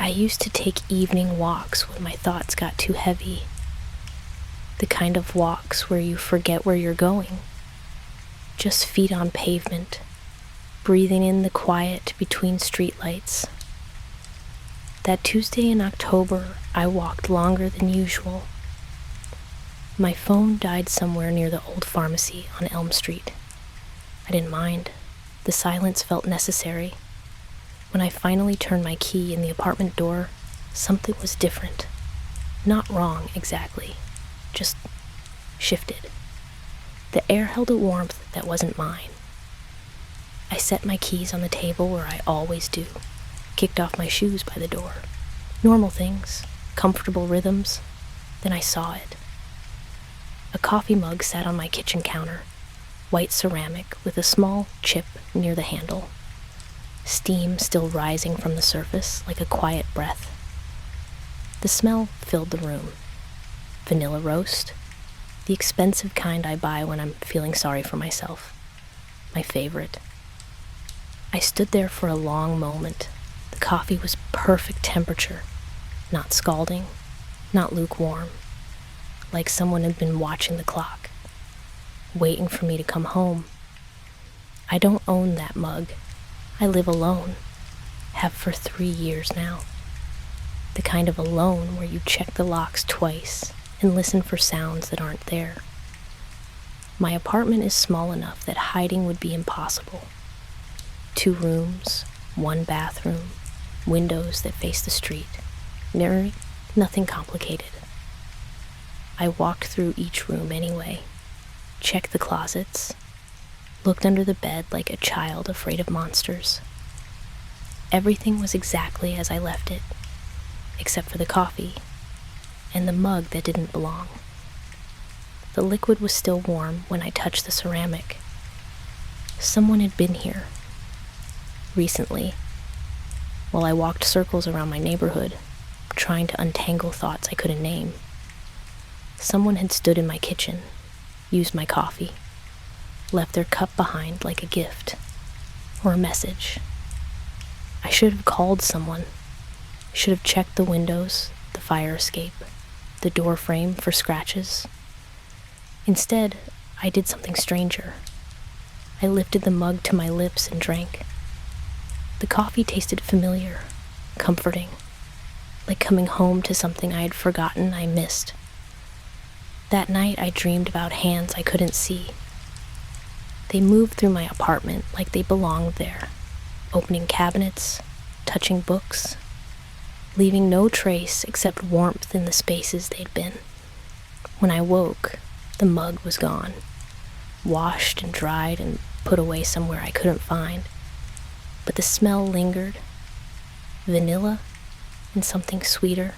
I used to take evening walks when my thoughts got too heavy. The kind of walks where you forget where you're going. Just feet on pavement, breathing in the quiet between streetlights. That Tuesday in October, I walked longer than usual. My phone died somewhere near the old pharmacy on Elm Street. I didn't mind. The silence felt necessary. When I finally turned my key in the apartment door, something was different. Not wrong, exactly. Just shifted. The air held a warmth that wasn't mine. I set my keys on the table where I always do, kicked off my shoes by the door. Normal things, comfortable rhythms. Then I saw it. A coffee mug sat on my kitchen counter, white ceramic with a small chip near the handle. Steam still rising from the surface like a quiet breath. The smell filled the room. Vanilla roast, the expensive kind I buy when I'm feeling sorry for myself. My favorite. I stood there for a long moment. The coffee was perfect temperature, not scalding, not lukewarm, like someone had been watching the clock, waiting for me to come home. I don't own that mug. I live alone, have for 3 years now. The kind of alone where you check the locks twice and listen for sounds that aren't there. My apartment is small enough that hiding would be impossible. 2 rooms, 1 bathroom, windows that face the street. Nothing complicated. I walked through each room anyway, checked the closets, looked under the bed like a child afraid of monsters. Everything was exactly as I left it, except for the coffee and the mug that didn't belong. The liquid was still warm when I touched the ceramic. Someone had been here, recently, while I walked circles around my neighborhood, trying to untangle thoughts I couldn't name. Someone had stood in my kitchen, used my coffee, left their cup behind like a gift, or a message. I should have called someone, should have checked the windows, the fire escape, the door frame for scratches. Instead, I did something stranger. I lifted the mug to my lips and drank. The coffee tasted familiar, comforting, like coming home to something I had forgotten I missed. That night I dreamed about hands I couldn't see. They moved through my apartment like they belonged there, opening cabinets, touching books, leaving no trace except warmth in the spaces they'd been. When I woke, the mug was gone, washed and dried and put away somewhere I couldn't find. But the smell lingered, vanilla and something sweeter,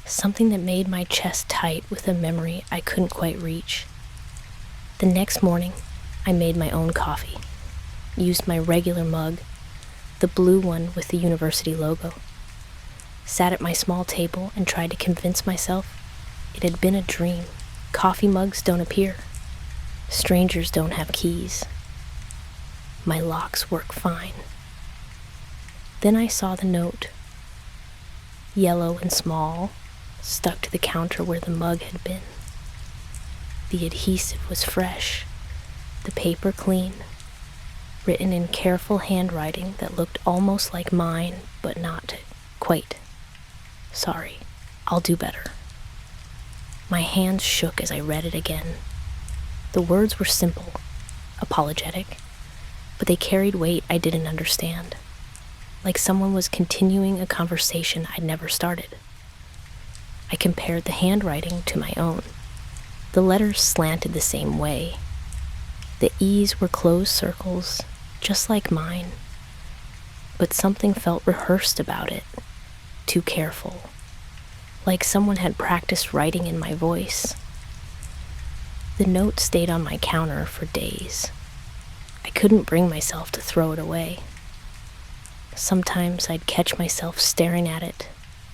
something that made my chest tight with a memory I couldn't quite reach. The next morning, I made my own coffee, used my regular mug, the blue one with the university logo, sat at my small table and tried to convince myself it had been a dream. Coffee mugs don't appear. Strangers don't have keys. My locks work fine. Then I saw the note, yellow and small, stuck to the counter where the mug had been. The adhesive was fresh, the paper clean, written in careful handwriting that looked almost like mine, but not quite. Sorry, I'll do better. My hands shook as I read it again. The words were simple, apologetic, but they carried weight I didn't understand, like someone was continuing a conversation I'd never started. I compared the handwriting to my own. The letters slanted the same way. The E's were closed circles, just like mine, but something felt rehearsed about it, too careful, like someone had practiced writing in my voice. The note stayed on my counter for days. I couldn't bring myself to throw it away. Sometimes I'd catch myself staring at it,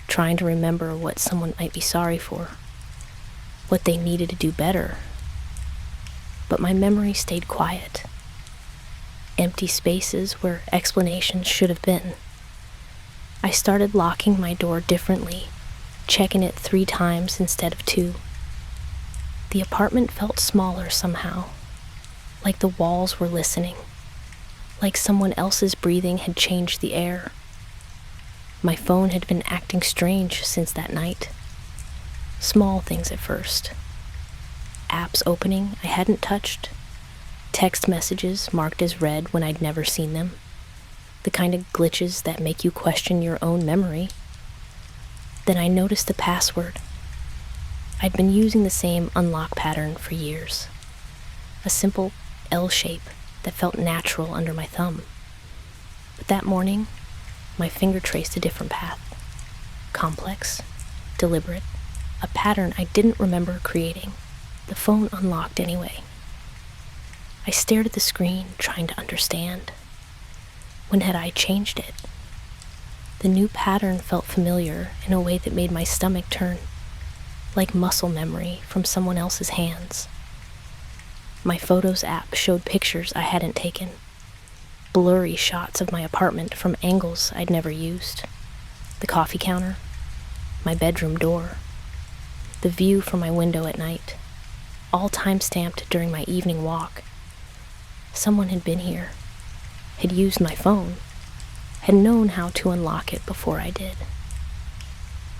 trying to remember what someone might be sorry for, what they needed to do better. But my memory stayed quiet. Empty spaces where explanations should have been. I started locking my door differently, checking it 3 times instead of 2. The apartment felt smaller somehow, like the walls were listening, like someone else's breathing had changed the air. My phone had been acting strange since that night. Small things at first. Apps opening I hadn't touched. Text messages marked as read when I'd never seen them. The kind of glitches that make you question your own memory. Then I noticed the password. I'd been using the same unlock pattern for years. A simple L shape that felt natural under my thumb. But that morning, my finger traced a different path. Complex, deliberate, a pattern I didn't remember creating. The phone unlocked anyway. I stared at the screen, trying to understand. When had I changed it? The new pattern felt familiar in a way that made my stomach turn, like muscle memory from someone else's hands. My Photos app showed pictures I hadn't taken, blurry shots of my apartment from angles I'd never used. The coffee counter, my bedroom door, the view from my window at night, all time-stamped during my evening walk. Someone had been here, had used my phone, had known how to unlock it before I did.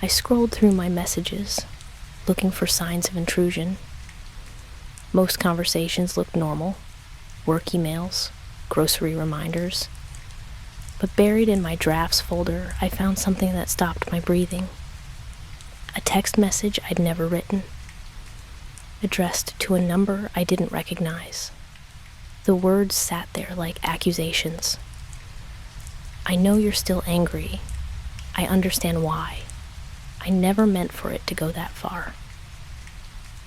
I scrolled through my messages, looking for signs of intrusion. Most conversations looked normal, work emails, grocery reminders. But buried in my drafts folder, I found something that stopped my breathing. A text message I'd never written, addressed to a number I didn't recognize. The words sat there like accusations. I know you're still angry. I understand why. I never meant for it to go that far.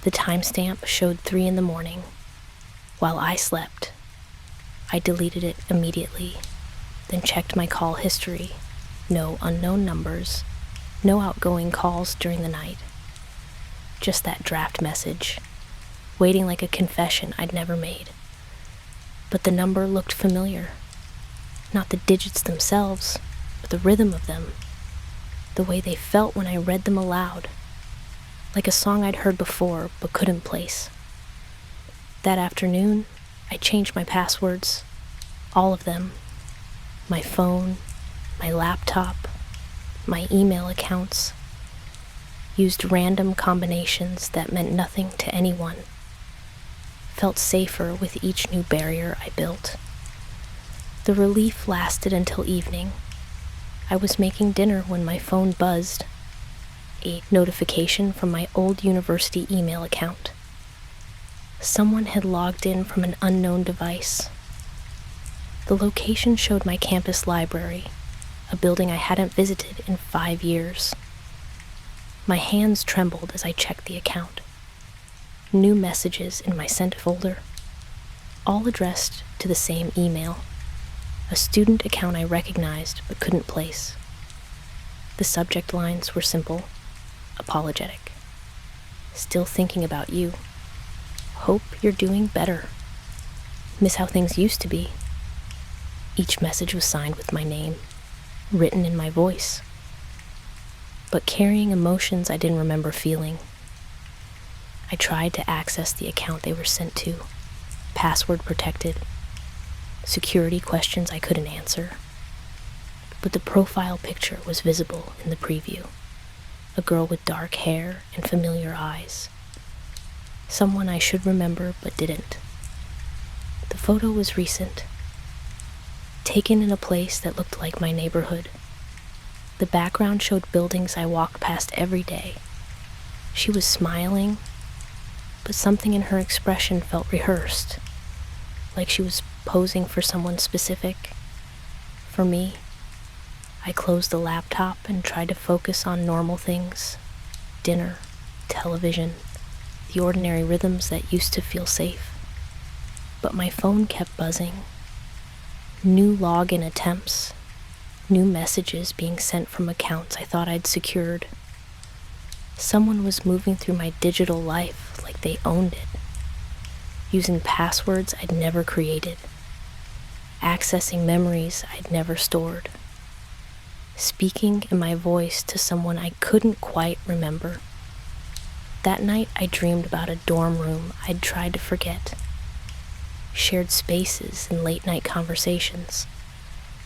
The timestamp showed 3 a.m. While I slept, I deleted it immediately, then checked my call history. No unknown numbers, no outgoing calls during the night. Just that draft message, waiting like a confession I'd never made. But the number looked familiar. Not the digits themselves, but the rhythm of them. The way they felt when I read them aloud. Like a song I'd heard before but couldn't place. That afternoon, I changed my passwords. All of them. My phone, my laptop, my email accounts. Used random combinations that meant nothing to anyone. Felt safer with each new barrier I built. The relief lasted until evening. I was making dinner when my phone buzzed. A notification from my old university email account. Someone had logged in from an unknown device. The location showed my campus library, a building I hadn't visited in 5 years. My hands trembled as I checked the account. New messages in my sent folder, all addressed to the same email, a student account I recognized but couldn't place. The subject lines were simple, apologetic. Still thinking about you. Hope you're doing better. Miss how things used to be. Each message was signed with my name, written in my voice, but carrying emotions I didn't remember feeling. I tried to access the account they were sent to, password protected, security questions I couldn't answer. But the profile picture was visible in the preview. A girl with dark hair and familiar eyes. Someone I should remember but didn't. The photo was recent, taken in a place that looked like my neighborhood. The background showed buildings I walked past every day. She was smiling, but something in her expression felt rehearsed, like she was posing for someone specific. For me, I closed the laptop and tried to focus on normal things. Dinner, television, the ordinary rhythms that used to feel safe. But my phone kept buzzing. New login attempts, new messages being sent from accounts I thought I'd secured. Someone was moving through my digital life like they owned it, using passwords I'd never created, accessing memories I'd never stored. speaking in my voice to someone I couldn't quite remember. That night, I dreamed about a dorm room I'd tried to forget. Shared spaces and late-night conversations.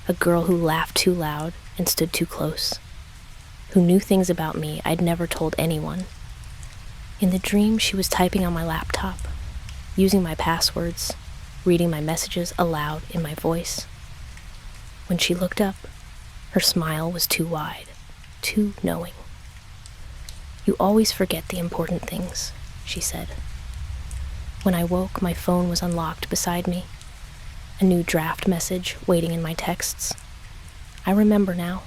A girl who laughed too loud and stood too close. Who knew things about me I'd never told anyone. In the dream, she was typing on my laptop, using my passwords, reading my messages aloud in my voice. When she looked up, her smile was too wide, too knowing. "You always forget the important things," she said. When I woke, my phone was unlocked beside me, a new draft message waiting in my texts. I remember now.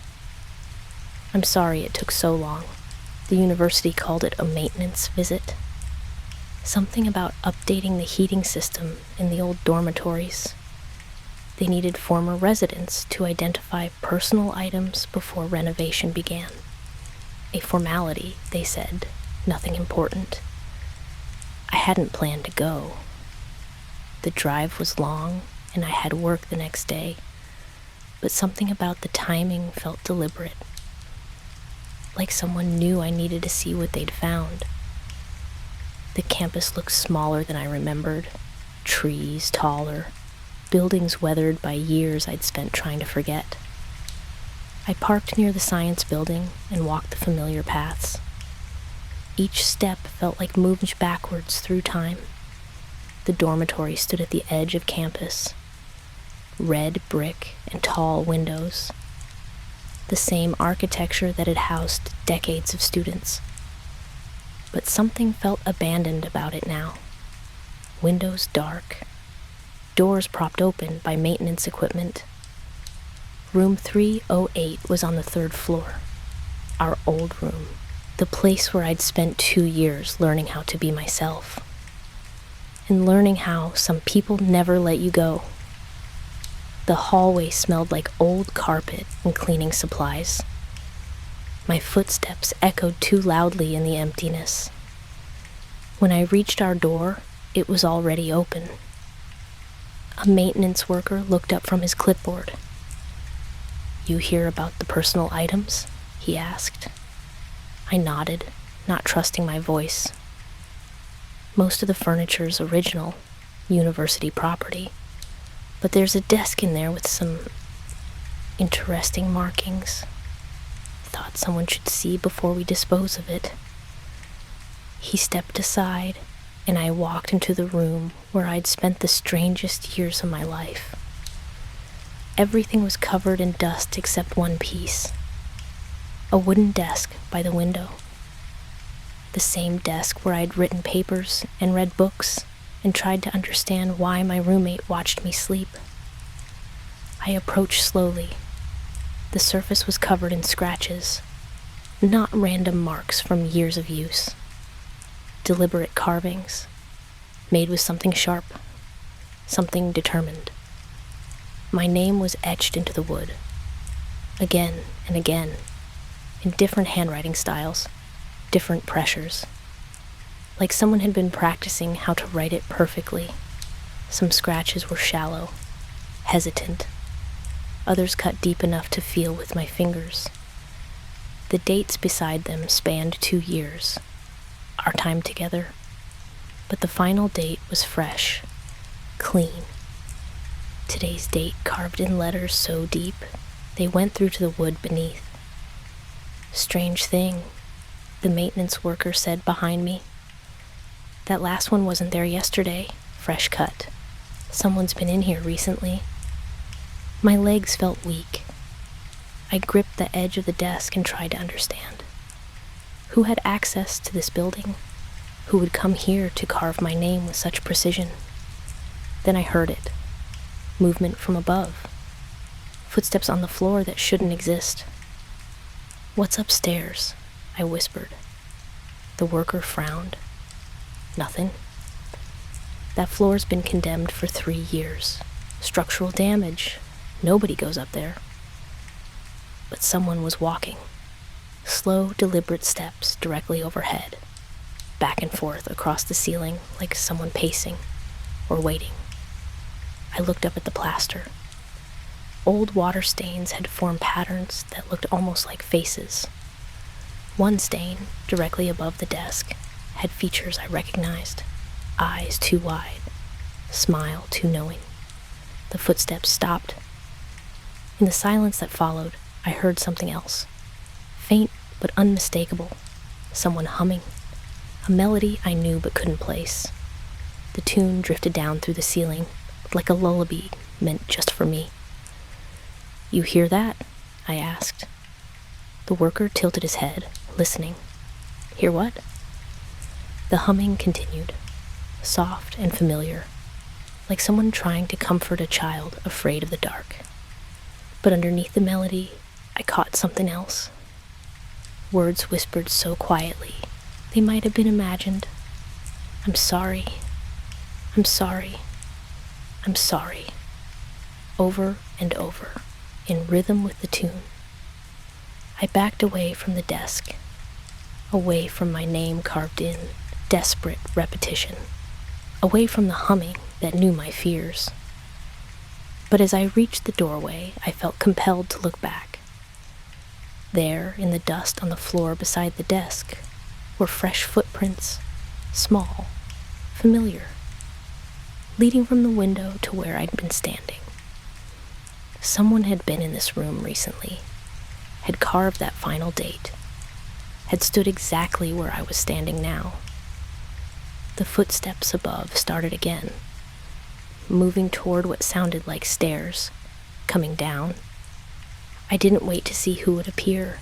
I'm sorry it took so long. The university called it a maintenance visit. Something about updating the heating system in the old dormitories. They needed former residents to identify personal items before renovation began. A formality, they said, nothing important. I hadn't planned to go. The drive was long, and I had work the next day, but something about the timing felt deliberate. Like someone knew I needed to see what they'd found. The campus looked smaller than I remembered, trees taller, buildings weathered by years I'd spent trying to forget. I parked near the science building and walked the familiar paths. Each step felt like moving backwards through time. The dormitory stood at the edge of campus. Red brick and tall windows. The same architecture that had housed decades of students. But something felt abandoned about it now. Windows dark. Doors propped open by maintenance equipment. Room 308 was on the 3rd floor. Our old room. The place where I'd spent 2 years learning how to be myself. And learning how some people never let you go. The hallway smelled like old carpet and cleaning supplies. My footsteps echoed too loudly in the emptiness. When I reached our door, it was already open. A maintenance worker looked up from his clipboard. "You hear about the personal items?" he asked. I nodded, not trusting my voice. Most of the furniture's original, university property, but there's a desk in there with some interesting markings. Thought someone should see before we dispose of it. He stepped aside, and I walked into the room where I'd spent the strangest years of my life. Everything was covered in dust except one piece. A wooden desk by the window. The same desk where I'd written papers and read books and tried to understand why my roommate watched me sleep. I approached slowly. The surface was covered in scratches, not random marks from years of use. Deliberate carvings, made with something sharp, something determined. My name was etched into the wood, again and again, in different handwriting styles, different pressures. Like someone had been practicing how to write it perfectly. Some scratches were shallow, hesitant. Others cut deep enough to feel with my fingers. The dates beside them spanned 2 years, our time together. But the final date was fresh, clean. Today's date carved in letters so deep, they went through to the wood beneath. Strange thing, the maintenance worker said behind me. That last one wasn't there yesterday, fresh cut. Someone's been in here recently. My legs felt weak. I gripped the edge of the desk and tried to understand. Who had access to this building? Who would come here to carve my name with such precision? Then I heard it. Movement from above. Footsteps on the floor that shouldn't exist. "What's upstairs?" I whispered. The worker frowned. "Nothing. That floor's been condemned for 3 years. Structural damage. Nobody goes up there." But someone was walking. Slow, deliberate steps directly overhead. Back and forth across the ceiling like someone pacing or waiting. I looked up at the plaster. Old water stains had formed patterns that looked almost like faces. One stain, directly above the desk, had features I recognized. Eyes too wide, smile too knowing. The footsteps stopped. In the silence that followed, I heard something else. Faint but unmistakable. Someone humming. A melody I knew but couldn't place. The tune drifted down through the ceiling, like a lullaby meant just for me. "You hear that?" I asked. The worker tilted his head, listening. "Hear what?" The humming continued, soft and familiar, like someone trying to comfort a child afraid of the dark. But underneath the melody, I caught something else. Words whispered so quietly, they might have been imagined. "I'm sorry. I'm sorry. I'm sorry." Over and over, in rhythm with the tune. I backed away from the desk, away from my name carved in desperate repetition, away from the humming that knew my fears. But as I reached the doorway, I felt compelled to look back. There, in the dust on the floor beside the desk, were fresh footprints, small, familiar, leading from the window to where I'd been standing. Someone had been in this room recently, had carved that final date, had stood exactly where I was standing now. The footsteps above started again, moving toward what sounded like stairs, coming down. I didn't wait to see who would appear.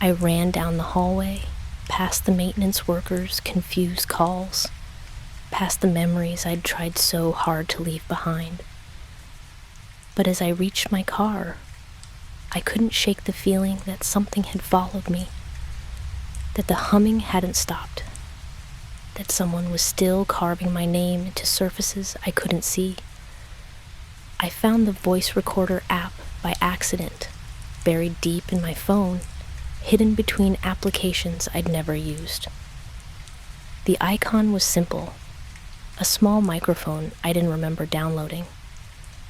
I ran down the hallway, past the maintenance workers' confused calls, past the memories I'd tried so hard to leave behind. But as I reached my car, I couldn't shake the feeling that something had followed me, that the humming hadn't stopped, that someone was still carving my name into surfaces I couldn't see. I found the voice recorder app by accident, buried deep in my phone, hidden between applications I'd never used. The icon was simple, a small microphone I didn't remember downloading.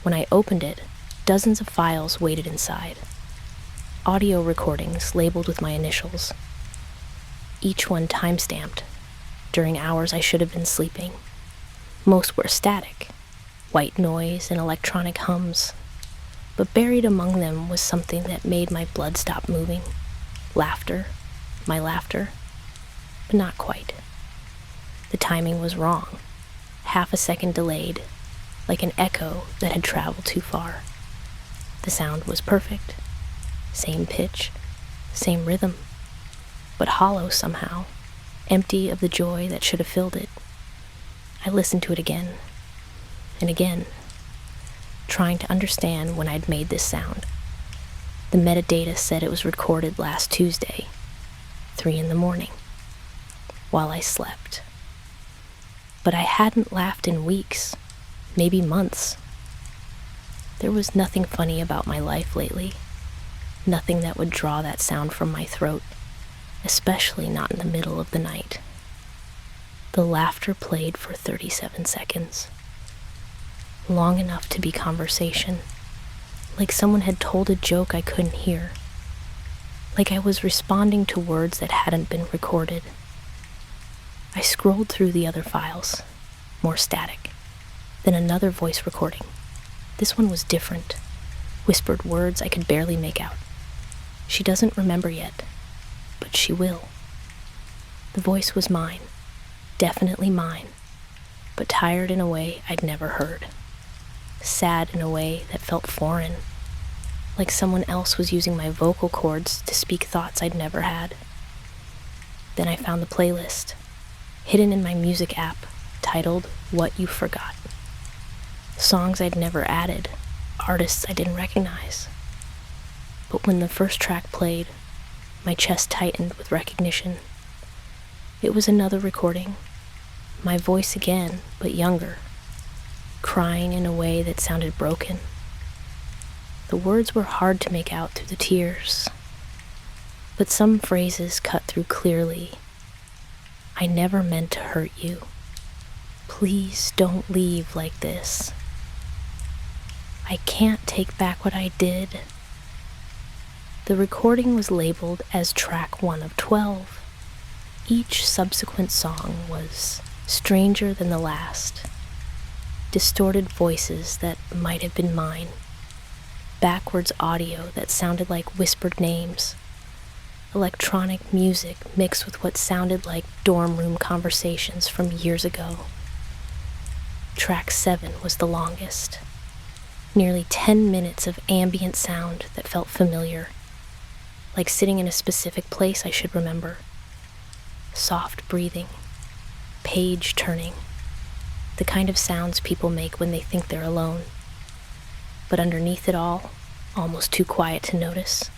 When I opened it, dozens of files waited inside. Audio recordings labeled with my initials. Each one time-stamped, during hours I should have been sleeping. Most were static, white noise and electronic hums. But buried among them was something that made my blood stop moving. Laughter, my laughter, but not quite. The timing was wrong, half a second delayed, like an echo that had traveled too far. The sound was perfect, same pitch, same rhythm, but hollow somehow, empty of the joy that should have filled it. I listened to it again and again, trying to understand when I'd made this sound. The metadata said it was recorded last Tuesday, 3 a.m, while I slept. But I hadn't laughed in weeks, maybe months. There was nothing funny about my life lately, nothing that would draw that sound from my throat, especially not in the middle of the night. The laughter played for 37 seconds, long enough to be conversation, like someone had told a joke I couldn't hear, like I was responding to words that hadn't been recorded. I scrolled through the other files, more static. Then another voice recording. This one was different, whispered words I could barely make out. She doesn't remember yet, but she will. The voice was mine, definitely mine, but tired in a way I'd never heard. Sad in a way that felt foreign, like someone else was using my vocal cords to speak thoughts I'd never had. Then I found the playlist, hidden in my music app, titled What You Forgot. Songs I'd never added, artists I didn't recognize. But when the first track played, my chest tightened with recognition. It was another recording, my voice again, but younger, crying in a way that sounded broken. The words were hard to make out through the tears, but some phrases cut through clearly. I never meant to hurt you. Please don't leave like this. I I can't take back what I did. The recording was labeled as track 1 of 12. Each subsequent song was stranger than the last. Distorted voices that might have been mine. Backwards audio that sounded like whispered names. Electronic music mixed with what sounded like dorm room conversations from years ago. Track 7 was the longest. Nearly 10 minutes of ambient sound that felt familiar, like sitting in a specific place I should remember. Soft breathing, page turning, the kind of sounds people make when they think they're alone. But underneath it all, almost too quiet to notice,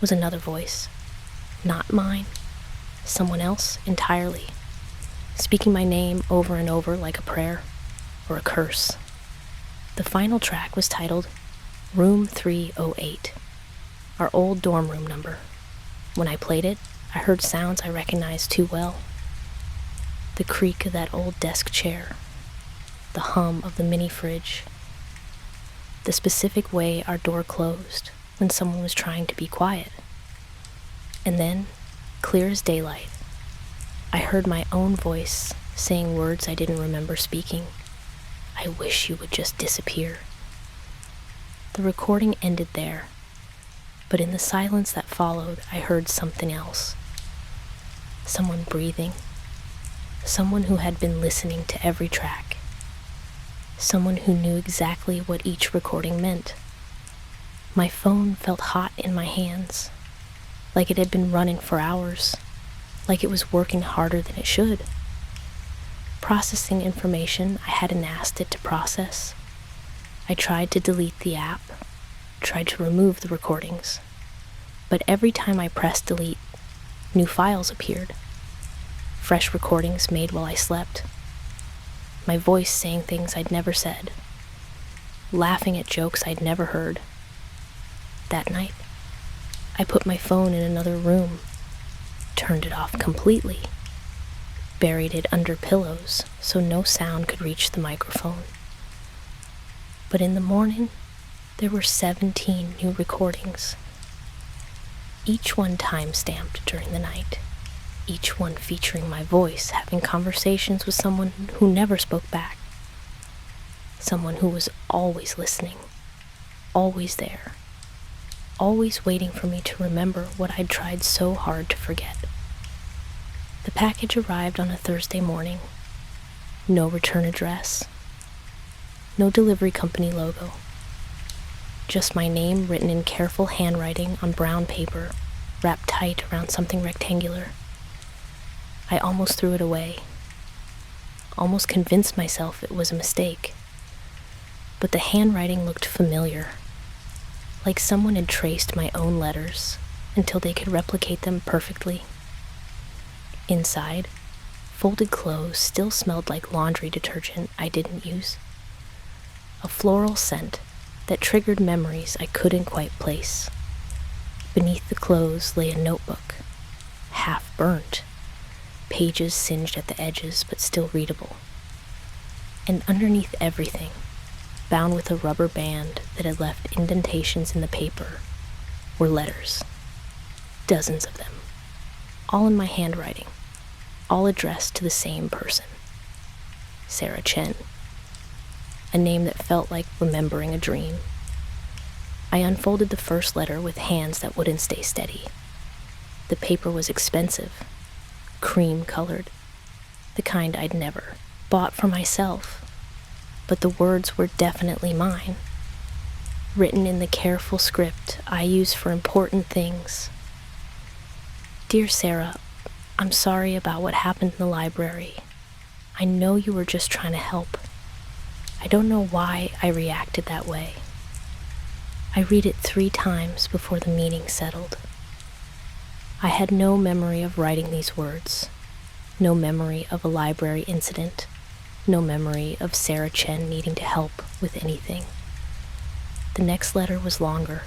was another voice. Not mine, someone else entirely, speaking my name over and over like a prayer or a curse. The final track was titled Room 308, our old dorm room number. When I played it, I heard sounds I recognized too well. The creak of that old desk chair, the hum of the mini fridge, the specific way our door closed when someone was trying to be quiet. And then, clear as daylight, I heard my own voice saying words I didn't remember speaking. I wish you would just disappear. The recording ended there, but in the silence that followed, I heard something else. Someone breathing. Someone who had been listening to every track. Someone who knew exactly what each recording meant. My phone felt hot in my hands, like it had been running for hours, like it was working harder than it should. Processing information I hadn't asked it to process. I tried to delete the app, tried to remove the recordings, but every time I pressed delete, new files appeared. Fresh recordings made while I slept. My voice saying things I'd never said, laughing at jokes I'd never heard. That night, I put my phone in another room, turned it off completely, buried it under pillows so no sound could reach the microphone. But in the morning, there were 17 new recordings, each one time-stamped during the night, each one featuring my voice having conversations with someone who never spoke back, someone who was always listening, always there, always waiting for me to remember what I'd tried so hard to forget. The package arrived on a Thursday morning. No return address. No delivery company logo. Just my name written in careful handwriting on brown paper, wrapped tight around something rectangular. I almost threw it away. Almost convinced myself it was a mistake. But the handwriting looked familiar. Like someone had traced my own letters until they could replicate them perfectly. Inside, folded clothes still smelled like laundry detergent I didn't use. A floral scent that triggered memories I couldn't quite place. Beneath the clothes lay a notebook, half burnt, pages singed at the edges but still readable. And underneath everything, bound with a rubber band that had left indentations in the paper, were letters. Dozens of them. All in my handwriting. All addressed to the same person. Sarah Chen. A name that felt like remembering a dream. I unfolded the first letter with hands that wouldn't stay steady. The paper was expensive. Cream-colored. The kind I'd never bought for myself. But the words were definitely mine, written in the careful script I use for important things. Dear Sarah, I'm sorry about what happened in the library. I know you were just trying to help. I don't know why I reacted that way. I read it 3 times before the meaning settled. I had no memory of writing these words, no memory of a library incident. No memory of Sarah Chen needing to help with anything. The next letter was longer,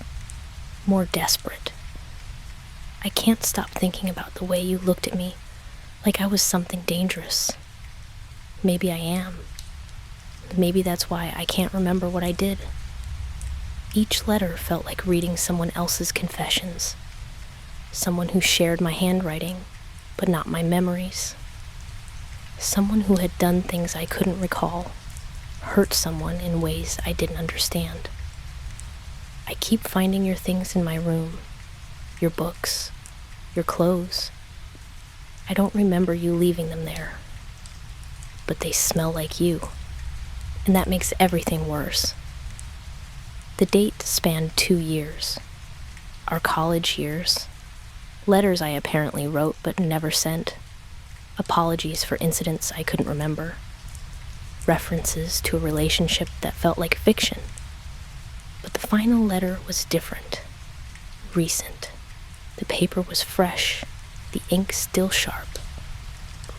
more desperate. I can't stop thinking about the way you looked at me, like I was something dangerous. Maybe I am. Maybe that's why I can't remember what I did. Each letter felt like reading someone else's confessions, someone who shared my handwriting, but not my memories, someone who had done things I couldn't recall, hurt someone in ways I didn't understand. I keep finding your things in my room, your books, your clothes. I don't remember you leaving them there, but they smell like you, and that makes everything worse. The date spanned 2 years, our college years, letters I apparently wrote but never sent, apologies for incidents I couldn't remember, references to a relationship that felt like fiction. But the final letter was different, recent. The paper was fresh, the ink still sharp,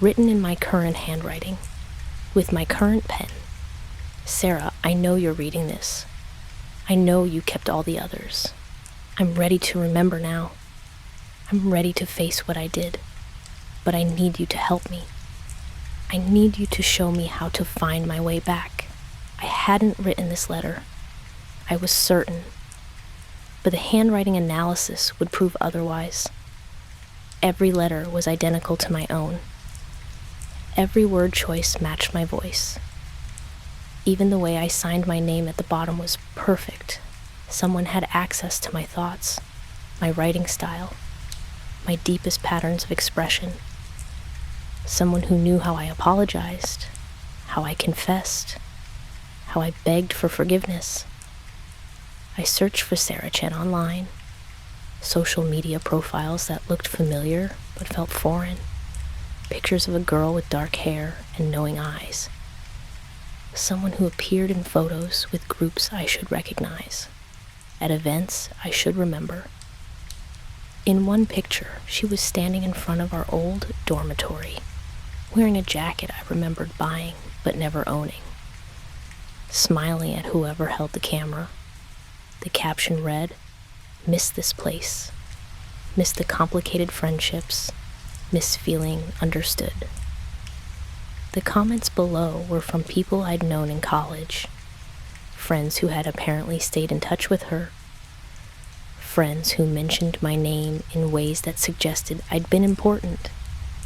written in my current handwriting, with my current pen. Sarah, I know you're reading this. I know you kept all the others. I'm ready to remember now. I'm ready to face what I did, but I need you to help me. I need you to show me how to find my way back. I hadn't written this letter. I was certain, but the handwriting analysis would prove otherwise. Every letter was identical to my own. Every word choice matched my voice. Even the way I signed my name at the bottom was perfect. Someone had access to my thoughts, my writing style, my deepest patterns of expression. Someone who knew how I apologized, how I confessed, how I begged for forgiveness. I searched for Sarah Chen online, social media profiles that looked familiar but felt foreign, pictures of a girl with dark hair and knowing eyes. Someone who appeared in photos with groups I should recognize, at events I should remember. In one picture, she was standing in front of our old dormitory, wearing a jacket I remembered buying but never owning, smiling at whoever held the camera. The caption read, "Miss this place, miss the complicated friendships, miss feeling understood." The comments below were from people I'd known in college, friends who had apparently stayed in touch with her, friends who mentioned my name in ways that suggested I'd been important,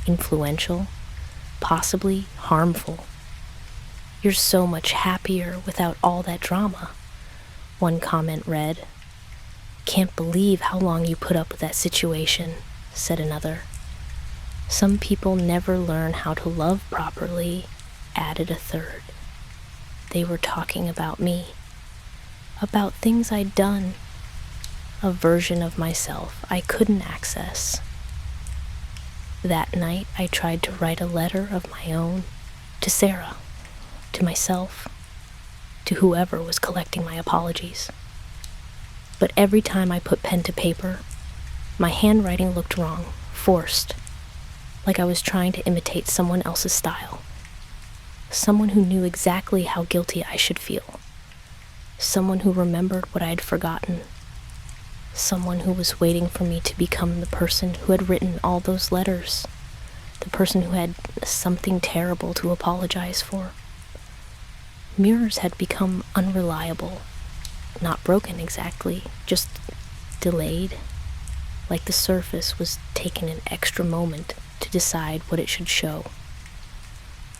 influential, possibly harmful. "You're so much happier without all that drama," one comment read. "Can't believe how long you put up with that situation," said another. "Some people never learn how to love properly," added a third. They were talking about me, about things I'd done, a version of myself I couldn't access. That night, I tried to write a letter of my own to Sarah, to myself, to whoever was collecting my apologies. But every time I put pen to paper, my handwriting looked wrong, forced, like I was trying to imitate someone else's style. Someone who knew exactly how guilty I should feel. Someone who remembered what I had forgotten. Someone who was waiting for me to become the person who had written all those letters. The person who had something terrible to apologize for. Mirrors had become unreliable. Not broken exactly, just delayed. Like the surface was taking an extra moment to decide what it should show.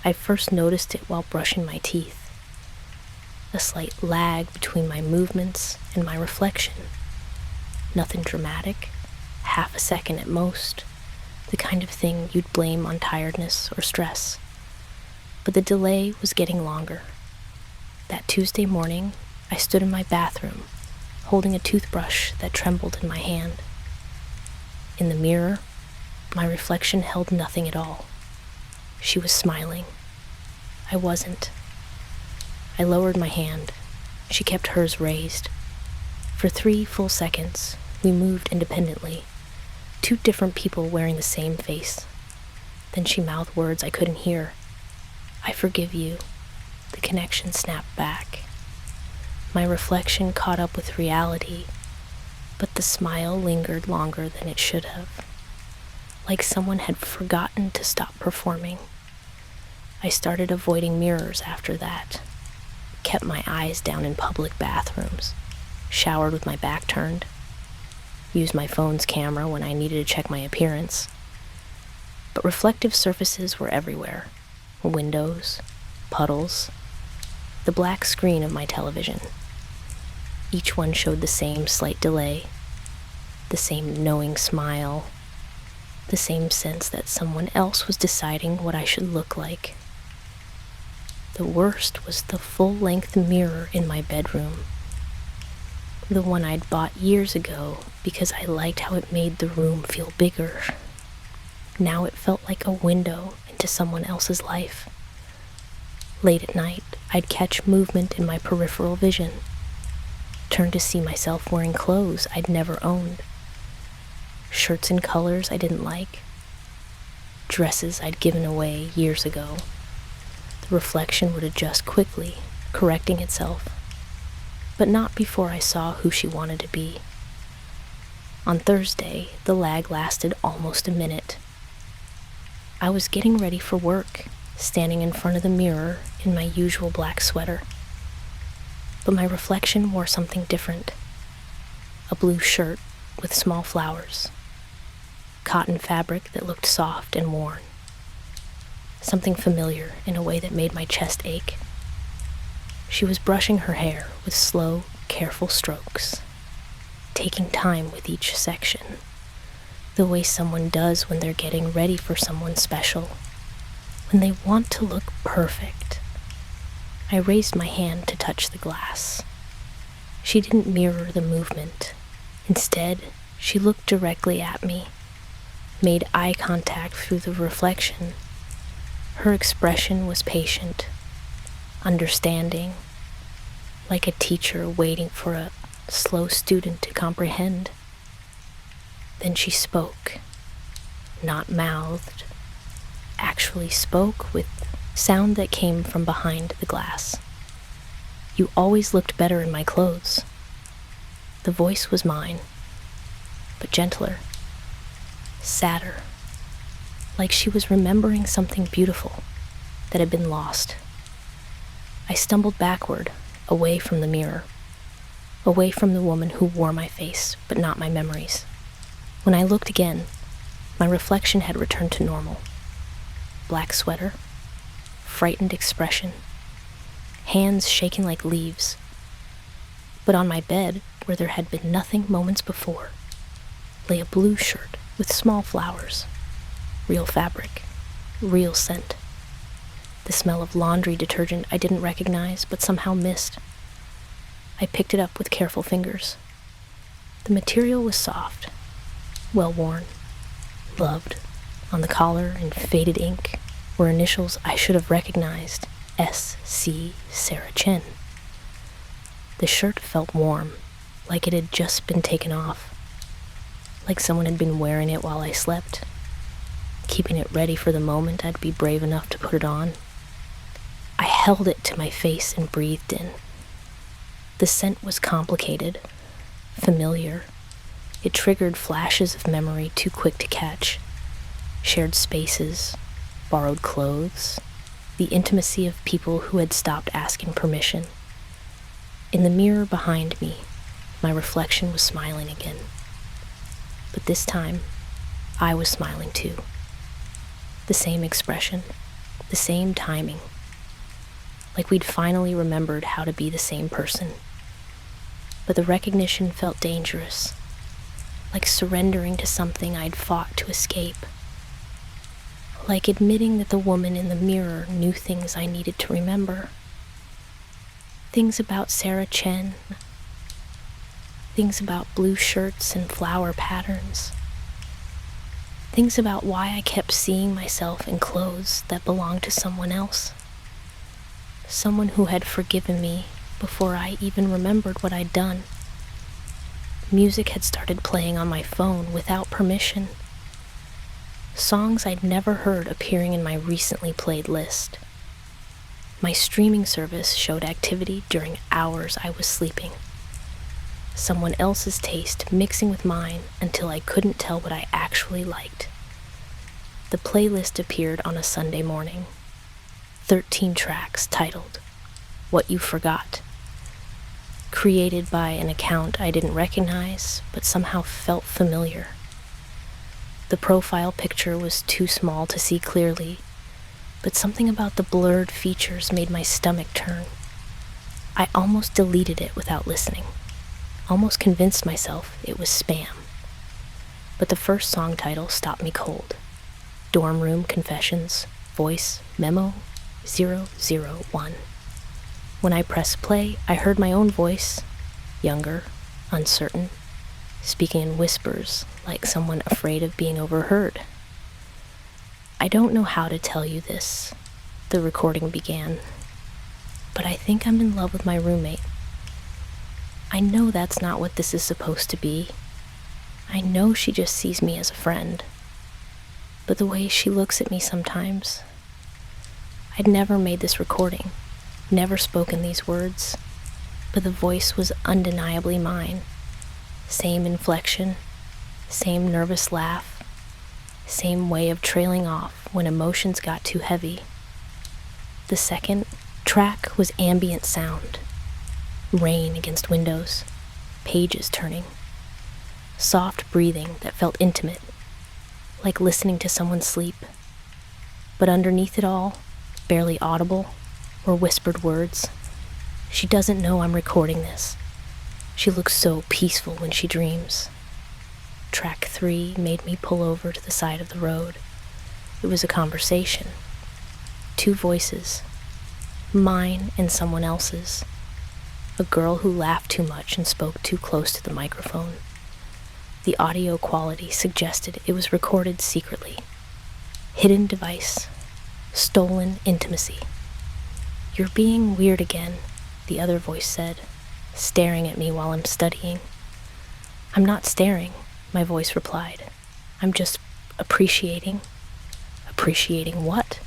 I first noticed it while brushing my teeth. A slight lag between my movements and my reflection. Nothing dramatic, half a second at most, the kind of thing you'd blame on tiredness or stress. But the delay was getting longer. That Tuesday morning, I stood in my bathroom, holding a toothbrush that trembled in my hand. In the mirror, my reflection held nothing at all. She was smiling. I wasn't. I lowered my hand. She kept hers raised. For 3 full seconds, we moved independently, 2 different people wearing the same face. Then she mouthed words I couldn't hear. "I forgive you." The connection snapped back. My reflection caught up with reality, but the smile lingered longer than it should have. Like someone had forgotten to stop performing. I started avoiding mirrors after that, kept my eyes down in public bathrooms, showered with my back turned, used my phone's camera when I needed to check my appearance. But reflective surfaces were everywhere. Windows, puddles, the black screen of my television. Each one showed the same slight delay, the same knowing smile, the same sense that someone else was deciding what I should look like. The worst was the full-length mirror in my bedroom, the one I'd bought years ago because I liked how it made the room feel bigger. Now it felt like a window into someone else's life. Late at night, I'd catch movement in my peripheral vision, turn to see myself wearing clothes I'd never owned, shirts in colors I didn't like, dresses I'd given away years ago. The reflection would adjust quickly, correcting itself, but not before I saw who she wanted to be. On Thursday, the lag lasted almost a minute. I was getting ready for work, standing in front of the mirror in my usual black sweater. But my reflection wore something different. A blue shirt with small flowers. Cotton fabric that looked soft and worn. Something familiar in a way that made my chest ache. She was brushing her hair with slow, careful strokes, taking time with each section, the way someone does when they're getting ready for someone special, when they want to look perfect. I raised my hand to touch the glass. She didn't mirror the movement. Instead, she looked directly at me, made eye contact through the reflection. Her expression was patient, understanding, like a teacher waiting for a slow student to comprehend. Then she spoke, not mouthed, actually spoke with sound that came from behind the glass. "You always looked better in my clothes." The voice was mine, but gentler, sadder, like she was remembering something beautiful that had been lost. I stumbled backward, away from the mirror, away from the woman who wore my face, but not my memories. When I looked again, my reflection had returned to normal. Black sweater, frightened expression, hands shaking like leaves. But on my bed, where there had been nothing moments before, lay a blue shirt with small flowers, real fabric, real scent. The smell of laundry detergent I didn't recognize but somehow missed. I picked it up with careful fingers. The material was soft, well worn, loved. On the collar in faded ink were initials I should have recognized, S.C. Sarah Chen. The shirt felt warm, like it had just been taken off, like someone had been wearing it while I slept, keeping it ready for the moment I'd be brave enough to put it on. I held it to my face and breathed in. The scent was complicated, familiar. It triggered flashes of memory too quick to catch. Shared spaces, borrowed clothes, the intimacy of people who had stopped asking permission. In the mirror behind me, my reflection was smiling again. But this time, I was smiling too. The same expression, the same timing. Like we'd finally remembered how to be the same person. But the recognition felt dangerous, like surrendering to something I'd fought to escape. Like admitting that the woman in the mirror knew things I needed to remember. Things about Sarah Chen. Things about blue shirts and flower patterns. Things about why I kept seeing myself in clothes that belonged to someone else. Someone who had forgiven me before I even remembered what I'd done. Music had started playing on my phone without permission. Songs I'd never heard appearing in my recently played list. My streaming service showed activity during hours I was sleeping. Someone else's taste mixing with mine until I couldn't tell what I actually liked. The playlist appeared on a Sunday morning. 13 tracks titled, "What You Forgot." created by an account I didn't recognize, but somehow felt familiar. The profile picture was too small to see clearly, but something about the blurred features made my stomach turn. I almost deleted it without listening, almost convinced myself it was spam. But the first song title stopped me cold. Dorm Room Confessions, Voice, Memo 001. When I pressed play, I heard my own voice, younger, uncertain, speaking in whispers like someone afraid of being overheard. I don't know how to tell you this, the recording began, but I think I'm in love with my roommate. I know that's not what this is supposed to be. I know she just sees me as a friend. But the way she looks at me sometimes, I'd never made this recording, never spoken these words, but the voice was undeniably mine. Same inflection, same nervous laugh, same way of trailing off when emotions got too heavy. The second track was ambient sound, rain against windows, pages turning, soft breathing that felt intimate, like listening to someone sleep. But underneath it all, barely audible, were whispered words. She doesn't know I'm recording this. She looks so peaceful when she dreams. Track 3 made me pull over to the side of the road. It was a conversation. Two voices, mine and someone else's. A girl who laughed too much and spoke too close to the microphone. The audio quality suggested it was recorded secretly. Hidden device. Stolen intimacy. "You're being weird again," the other voice said, staring at me while I'm studying. "I'm not staring," my voice replied. "I'm just appreciating." Appreciating what?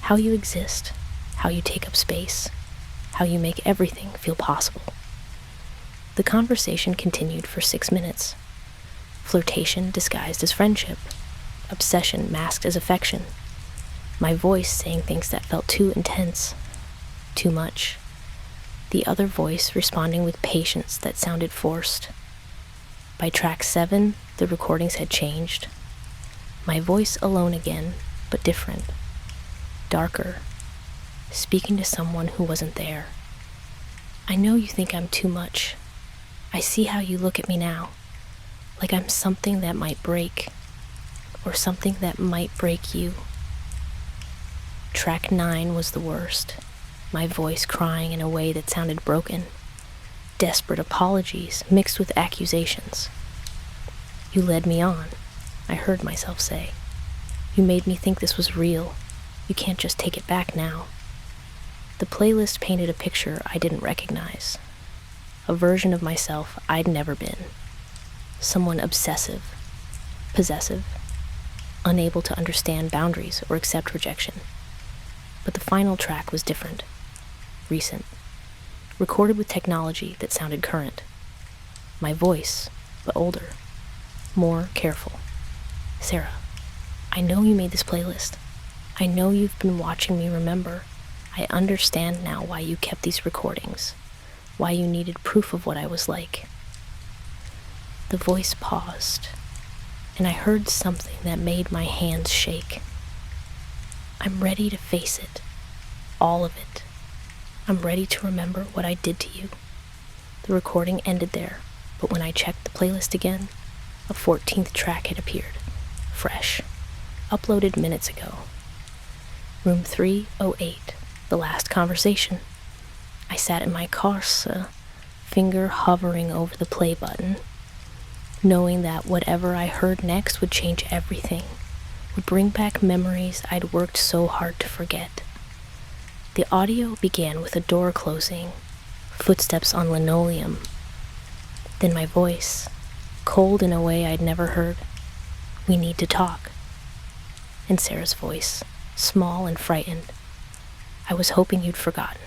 How you exist, how you take up space, how you make everything feel possible. The conversation continued for 6 minutes. Flirtation disguised as friendship, obsession masked as affection, my voice saying things that felt too intense, too much, the other voice responding with patience that sounded forced. By track 7, the recordings had changed. My voice alone again, but different, darker, speaking to someone who wasn't there. "I know you think I'm too much. I see how you look at me now, like I'm something that might break, or something that might break you." Track 9 was the worst, my voice crying in a way that sounded broken, desperate apologies mixed with accusations. "You led me on," I heard myself say. "You made me think this was real. You can't just take it back now." The playlist painted a picture I didn't recognize, a version of myself I'd never been. Someone obsessive, possessive, unable to understand boundaries or accept rejection. But the final track was different, recent, recorded with technology that sounded current. My voice, but older, more careful. "Sarah, I know you made this playlist. I know you've been watching me remember. I understand now why you kept these recordings, why you needed proof of what I was like." The voice paused, and I heard something that made my hands shake. "I'm ready to face it, all of it. I'm ready to remember what I did to you." The recording ended there, but when I checked the playlist again, a 14th track had appeared, fresh, uploaded minutes ago. Room 308, the last conversation. I sat in my car, finger hovering over the play button, knowing that whatever I heard next would change everything, would bring back memories I'd worked so hard to forget. The audio began with a door closing, footsteps on linoleum, then my voice, cold in a way I'd never heard. "We need to talk." And Sarah's voice, small and frightened. "I was hoping you'd forgotten."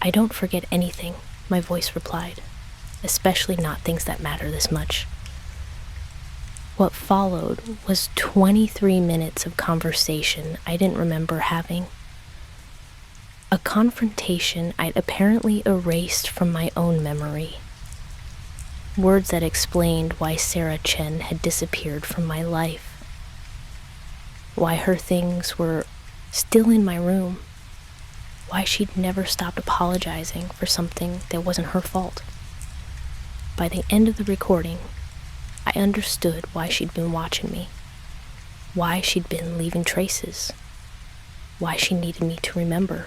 "I don't forget anything," my voice replied, "especially not things that matter this much." What followed was 23 minutes of conversation I didn't remember having. A confrontation I'd apparently erased from my own memory. Words that explained why Sarah Chen had disappeared from my life. Why her things were still in my room. Why she'd never stopped apologizing for something that wasn't her fault. By the end of the recording, I understood why she'd been watching me. Why she'd been leaving traces. Why she needed me to remember.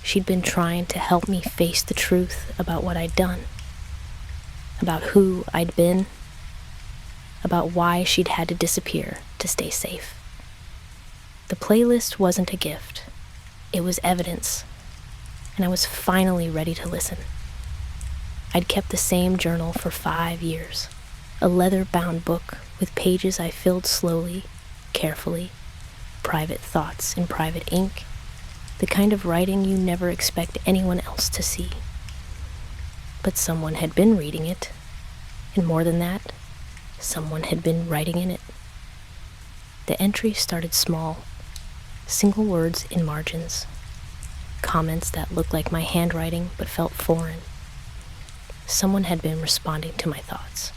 She'd been trying to help me face the truth about what I'd done. About who I'd been. About why she'd had to disappear to stay safe. The playlist wasn't a gift. It was evidence. And I was finally ready to listen. I'd kept the same journal for 5 years. A leather-bound book with pages I filled slowly, carefully, private thoughts in private ink, the kind of writing you never expect anyone else to see. But someone had been reading it, and more than that, someone had been writing in it. The entry started small, single words in margins, comments that looked like my handwriting but felt foreign. Someone had been responding to my thoughts,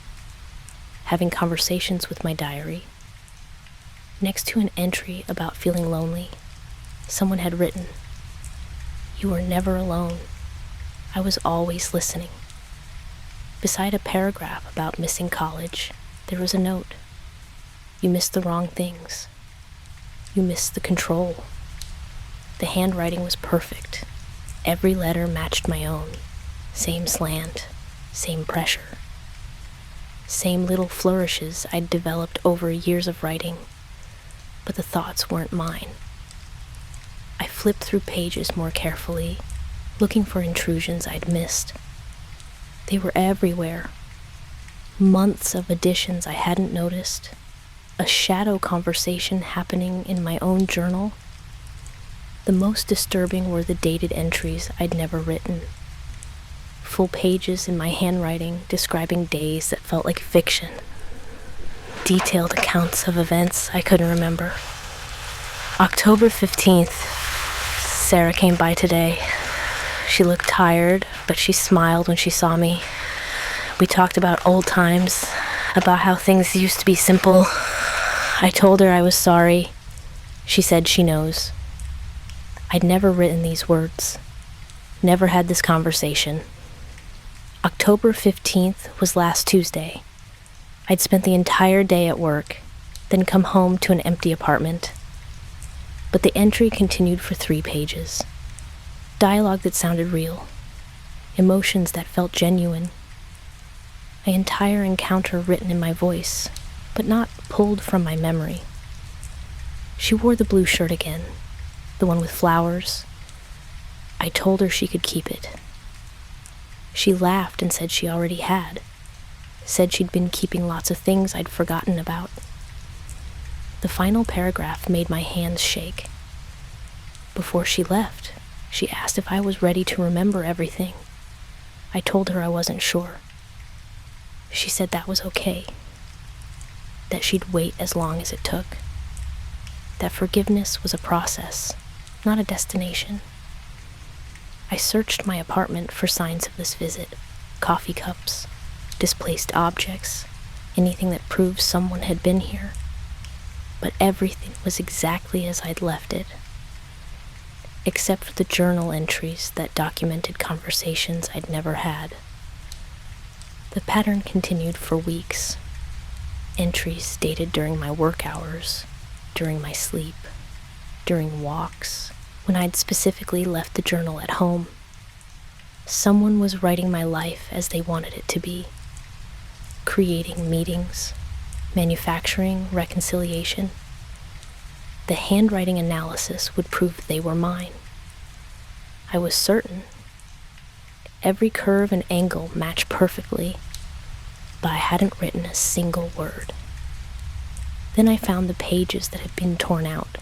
having conversations with my diary. Next to an entry about feeling lonely, someone had written, "You were never alone. I was always listening." Beside a paragraph about missing college, there was a note. "You missed the wrong things. You missed the control." The handwriting was perfect. Every letter matched my own. Same slant, same pressure. Same little flourishes I'd developed over years of writing, but the thoughts weren't mine. I flipped through pages more carefully, looking for intrusions I'd missed. They were everywhere. Months of additions I hadn't noticed. A shadow conversation happening in my own journal. The most disturbing were the dated entries I'd never written. Full pages in my handwriting describing days that felt like fiction. Detailed accounts of events I couldn't remember. October 15th. Sarah came by today. She looked tired, but she smiled when she saw me. We talked about old times, about how things used to be simple. I told her I was sorry. She said she knows. I'd never written these words, never had this conversation. October 15th was last Tuesday. I'd spent the entire day at work, then come home to an empty apartment. But the entry continued for 3 pages. Dialogue that sounded real. Emotions that felt genuine. An entire encounter written in my voice, but not pulled from my memory. She wore the blue shirt again, the one with flowers. I told her she could keep it. She laughed and said she already had. Said she'd been keeping lots of things I'd forgotten about. The final paragraph made my hands shake. Before she left, she asked if I was ready to remember everything. I told her I wasn't sure. She said that was okay. That she'd wait as long as it took. That forgiveness was a process, not a destination. I searched my apartment for signs of this visit. Coffee cups, displaced objects, anything that proved someone had been here. But everything was exactly as I'd left it, except for the journal entries that documented conversations I'd never had. The pattern continued for weeks. Entries dated during my work hours, during my sleep, during walks, when I'd specifically left the journal at home. Someone was writing my life as they wanted it to be, creating meetings, manufacturing reconciliation. The handwriting analysis would prove they were mine. I was certain. Every curve and angle matched perfectly, but I hadn't written a single word. Then I found the pages that had been torn out.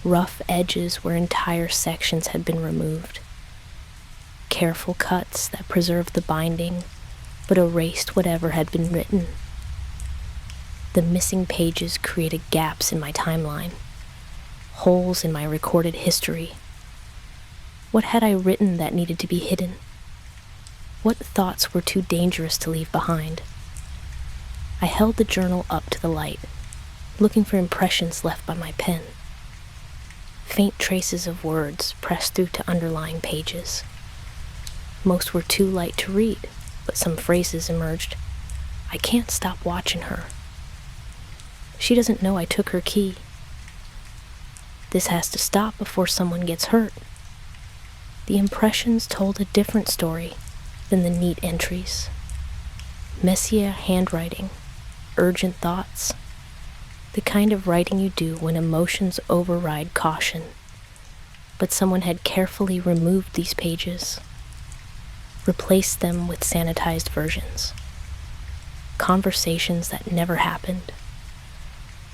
Rough edges where entire sections had been removed. Careful cuts that preserved the binding, but erased whatever had been written. The missing pages created gaps in my timeline, holes in my recorded history, What had I written that needed to be hidden? What thoughts were too dangerous to leave behind? I held the journal up to the light, looking for impressions left by my pen. Faint traces of words pressed through to underlying pages. Most were too light to read, but some phrases emerged. I can't stop watching her. She doesn't know I took her key. This has to stop before someone gets hurt. The impressions told a different story than the neat entries. Messier handwriting, urgent thoughts, the kind of writing you do when emotions override caution. But someone had carefully removed these pages, replaced them with sanitized versions. Conversations that never happened.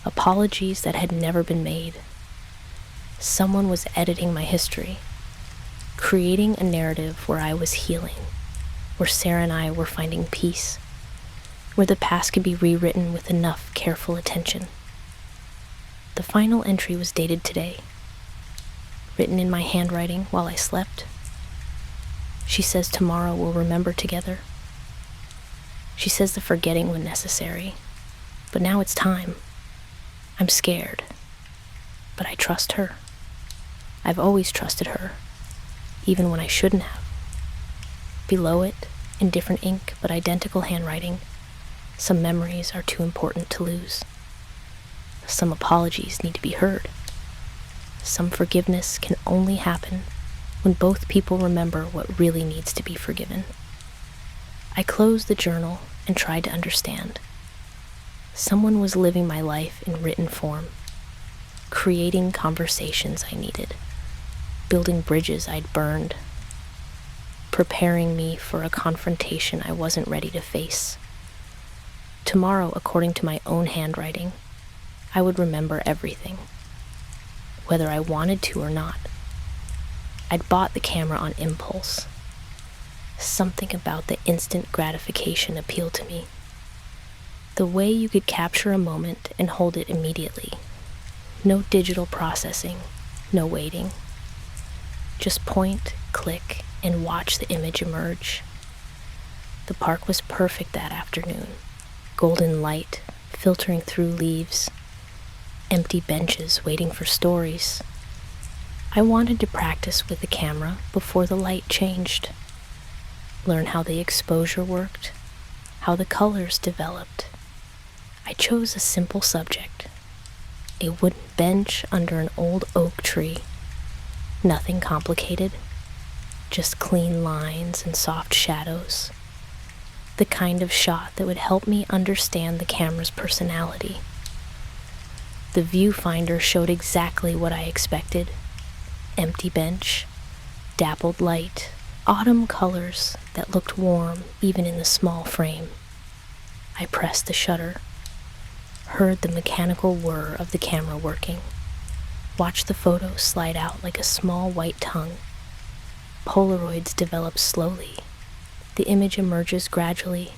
Apologies that had never been made. Someone was editing my history, creating a narrative where I was healing, where Sarah and I were finding peace, where the past could be rewritten with enough careful attention. The final entry was dated today, written in my handwriting while I slept. She says tomorrow we'll remember together. She says the forgetting when necessary, but now it's time. I'm scared, but I trust her. I've always trusted her, even when I shouldn't have. Below it, in different ink but identical handwriting, some memories are too important to lose. Some apologies need to be heard. Some forgiveness can only happen when both people remember what really needs to be forgiven. I closed the journal and tried to understand. Someone was living my life in written form, creating conversations I needed, building bridges I'd burned, preparing me for a confrontation I wasn't ready to face. Tomorrow, according to my own handwriting, I would remember everything, whether I wanted to or not. I'd bought the camera on impulse. Something about the instant gratification appealed to me. The way you could capture a moment and hold it immediately. No digital processing, no waiting. Just point, click, and watch the image emerge. The park was perfect that afternoon. Golden light filtering through leaves. Empty benches waiting for stories. I wanted to practice with the camera before the light changed. Learn how the exposure worked, how the colors developed. I chose a simple subject, a wooden bench under an old oak tree. Nothing complicated, just clean lines and soft shadows. The kind of shot that would help me understand the camera's personality. The viewfinder showed exactly what I expected. Empty bench, dappled light, autumn colors that looked warm even in the small frame. I pressed the shutter, heard the mechanical whir of the camera working, watched the photo slide out like a small white tongue. Polaroids develop slowly. The image emerges gradually,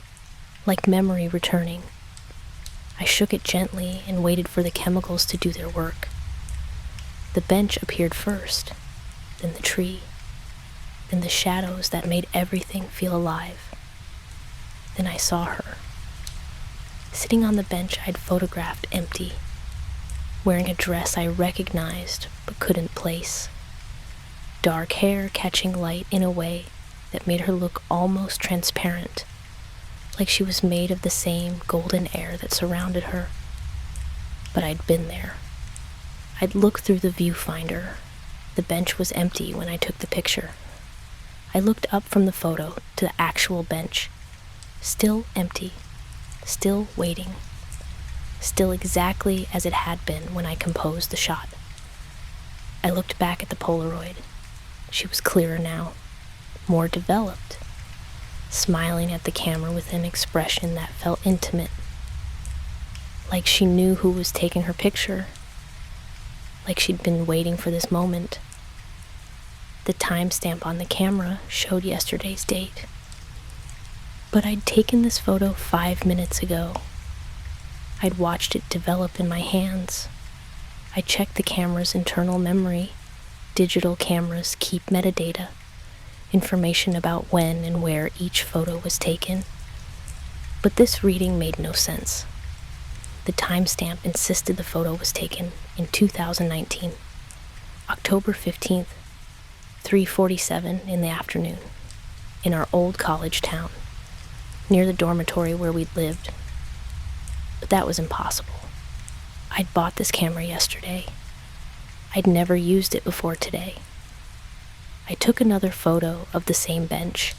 like memory returning. I shook it gently and waited for the chemicals to do their work. The bench appeared first, then the tree, then the shadows that made everything feel alive. Then I saw her. Sitting on the bench I'd photographed empty, wearing a dress I recognized but couldn't place. Dark hair catching light in a way that made her look almost transparent, like she was made of the same golden air that surrounded her. But I'd been there. I'd looked through the viewfinder. The bench was empty when I took the picture. I looked up from the photo to the actual bench, still empty, still waiting, still exactly as it had been when I composed the shot. I looked back at the Polaroid. She was clearer now, more developed, smiling at the camera with an expression that felt intimate, like she knew who was taking her picture, like she'd been waiting for this moment. The timestamp on the camera showed yesterday's date. But I'd taken this photo 5 minutes ago. I'd watched it develop in my hands. I checked the camera's internal memory, Digital cameras keep metadata, information about when and where each photo was taken. But this reading made no sense. The timestamp insisted the photo was taken in 2019, October 15th, 3:47 in the afternoon, in our old college town, near the dormitory where we'd lived. But that was impossible. I'd bought this camera yesterday. I'd never used it before today. I took another photo of the same bench,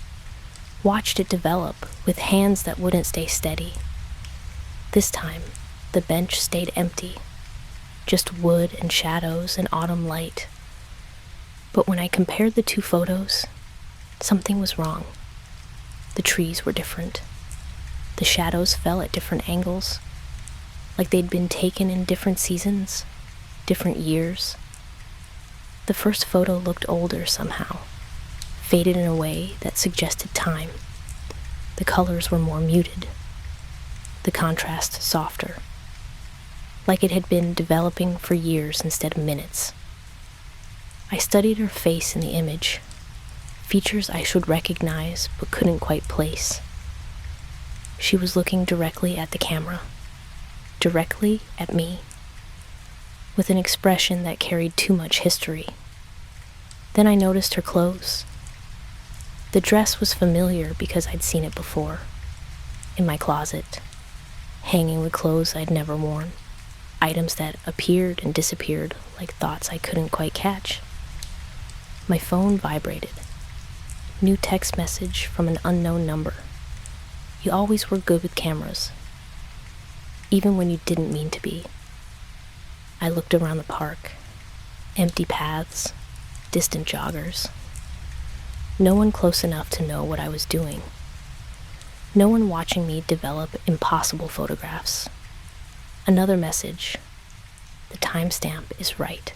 watched it develop with hands that wouldn't stay steady. This time, the bench stayed empty, just wood and shadows and autumn light. But when I compared the two photos, something was wrong. The trees were different. The shadows fell at different angles, like they'd been taken in different seasons, different years. The first photo looked older somehow, faded in a way that suggested time. The colors were more muted, the contrast softer, like it had been developing for years instead of minutes. I studied her face in the image, features I should recognize but couldn't quite place. She was looking directly at the camera, directly at me, with an expression that carried too much history. Then I noticed her clothes. The dress was familiar because I'd seen it before, in my closet, hanging with clothes I'd never worn, items that appeared and disappeared like thoughts I couldn't quite catch. My phone vibrated. New text message from an unknown number. You always were good with cameras, even when you didn't mean to be. I looked around the park. Empty paths, distant joggers. No one close enough to know what I was doing. No one watching me develop impossible photographs. Another message. The timestamp is right.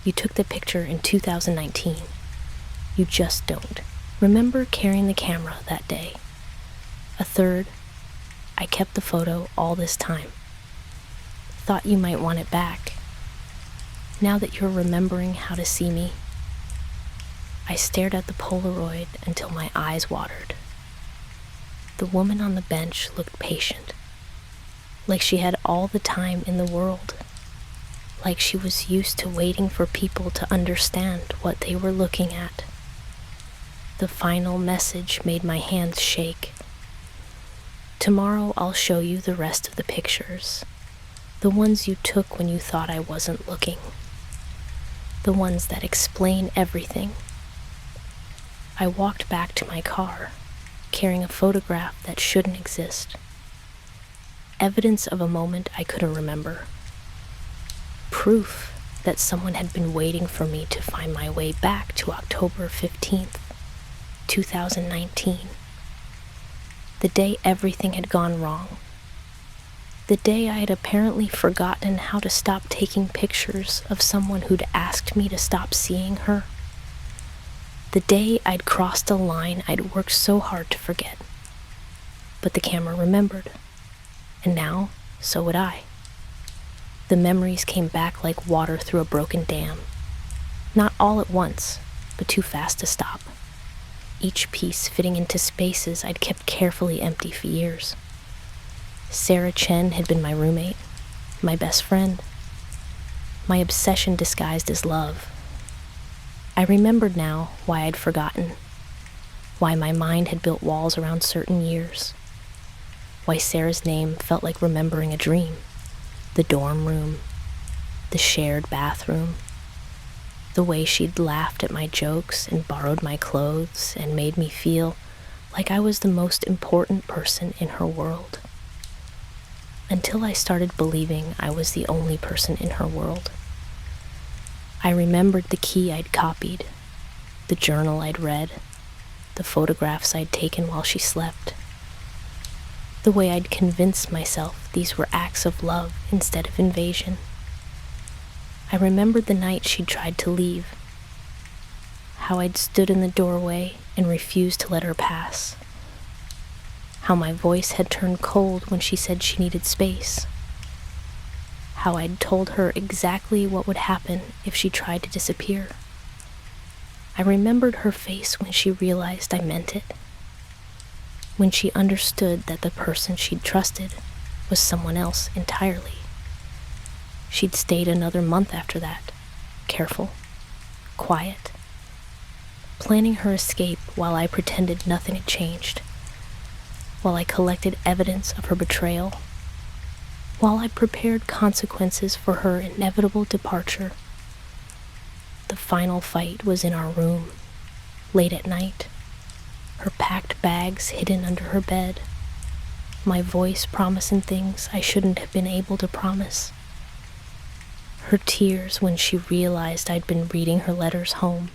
You took the picture in 2019. You just don't. Remember carrying the camera that day. A third, I kept the photo all this time. Thought you might want it back. Now that you're remembering how to see me, I stared at the Polaroid until my eyes watered. The woman on the bench looked patient, like she had all the time in the world, like she was used to waiting for people to understand what they were looking at. The final message made my hands shake. Tomorrow I'll show you the rest of the pictures, the ones you took when you thought I wasn't looking, the ones that explain everything. I walked back to my car, carrying a photograph that shouldn't exist. Evidence of a moment I couldn't remember. Proof that someone had been waiting for me to find my way back to October 15th, 2019. The day everything had gone wrong. The day I had apparently forgotten how to stop taking pictures of someone who'd asked me to stop seeing her. The day I'd crossed a line I'd worked so hard to forget. But the camera remembered. And now, so would I. The memories came back like water through a broken dam. Not all at once, but too fast to stop. Each piece fitting into spaces I'd kept carefully empty for years. Sarah Chen had been my roommate, my best friend, my obsession disguised as love. I remembered now why I'd forgotten, why my mind had built walls around certain years, why Sarah's name felt like remembering a dream, the dorm room, the shared bathroom, the way she'd laughed at my jokes and borrowed my clothes and made me feel like I was the most important person in her world. Until I started believing I was the only person in her world. I remembered the key I'd copied, the journal I'd read, the photographs I'd taken while she slept, the way I'd convinced myself these were acts of love instead of invasion. I remembered the night she'd tried to leave, how I'd stood in the doorway and refused to let her pass, how my voice had turned cold when she said she needed space, how I'd told her exactly what would happen if she tried to disappear. I remembered her face when she realized I meant it, when she understood that the person she'd trusted was someone else entirely. She'd stayed another month after that, careful, quiet, planning her escape while I pretended nothing had changed, while I collected evidence of her betrayal, while I prepared consequences for her inevitable departure. The final fight was in our room, late at night, her packed bags hidden under her bed, my voice promising things I shouldn't have been able to promise, her tears when she realized I'd been reading her letters home,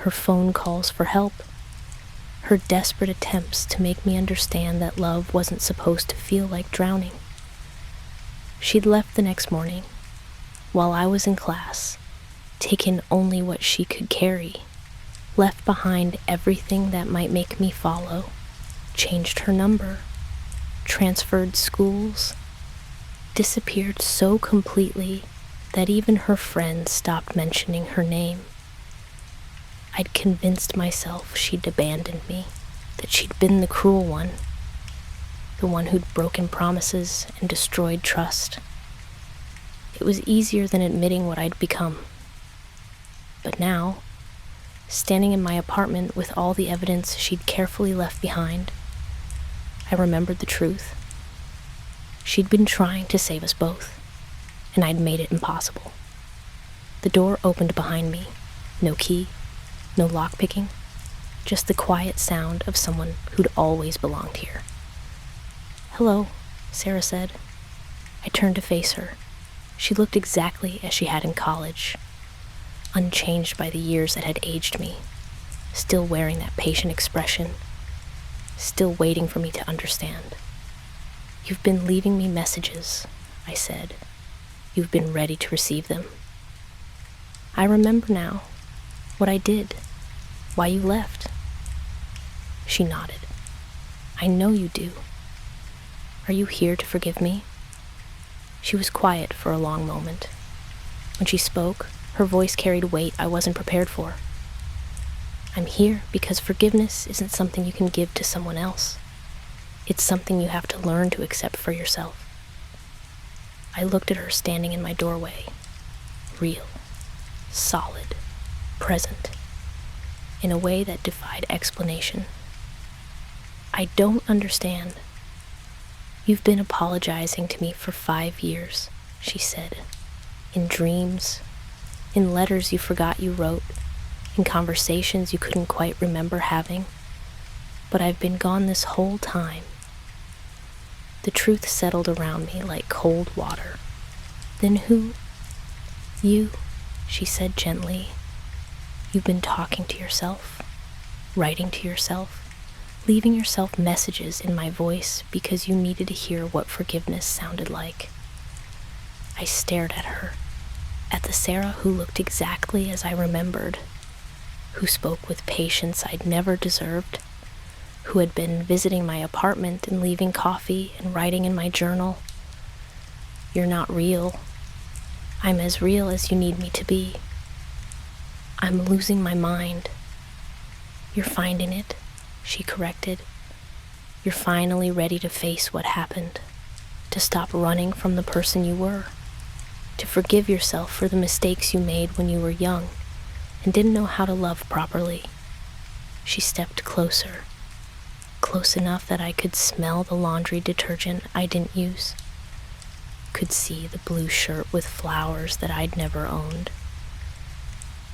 her phone calls for help, her desperate attempts to make me understand that love wasn't supposed to feel like drowning. She'd left the next morning, while I was in class, taken only what she could carry, left behind everything that might make me follow, changed her number, transferred schools, disappeared so completely that even her friends stopped mentioning her name. I'd convinced myself she'd abandoned me, that she'd been the cruel one, the one who'd broken promises and destroyed trust. It was easier than admitting what I'd become. But now, standing in my apartment with all the evidence she'd carefully left behind, I remembered the truth. She'd been trying to save us both, and I'd made it impossible. The door opened behind me, no key, no lockpicking, just the quiet sound of someone who'd always belonged here. "Hello," Sarah said. I turned to face her. She looked exactly as she had in college, unchanged by the years that had aged me, still wearing that patient expression, still waiting for me to understand. "You've been leaving me messages," I said. "You've been ready to receive them." "I remember now what I did, why you left." She nodded. "I know you do. Are you here to forgive me?" She was quiet for a long moment. When she spoke, her voice carried weight I wasn't prepared for. "I'm here because forgiveness isn't something you can give to someone else. It's something you have to learn to accept for yourself." I looked at her standing in my doorway, real, solid, present, in a way that defied explanation. "I don't understand. You've been apologizing to me for 5 years," she said, "in dreams, in letters you forgot you wrote, in conversations you couldn't quite remember having. But I've been gone this whole time." The truth settled around me like cold water. "Then who?" "You," she said gently. "You've been talking to yourself, writing to yourself, leaving yourself messages in my voice because you needed to hear what forgiveness sounded like." I stared at her, at the Sarah who looked exactly as I remembered, who spoke with patience I'd never deserved, who had been visiting my apartment and leaving coffee and writing in my journal. "You're not real. I'm as real as you need me to be. I'm losing my mind." "You're finding it," she corrected. "You're finally ready to face what happened, to stop running from the person you were, to forgive yourself for the mistakes you made when you were young and didn't know how to love properly." She stepped closer, close enough that I could smell the laundry detergent I didn't use, could see the blue shirt with flowers that I'd never owned.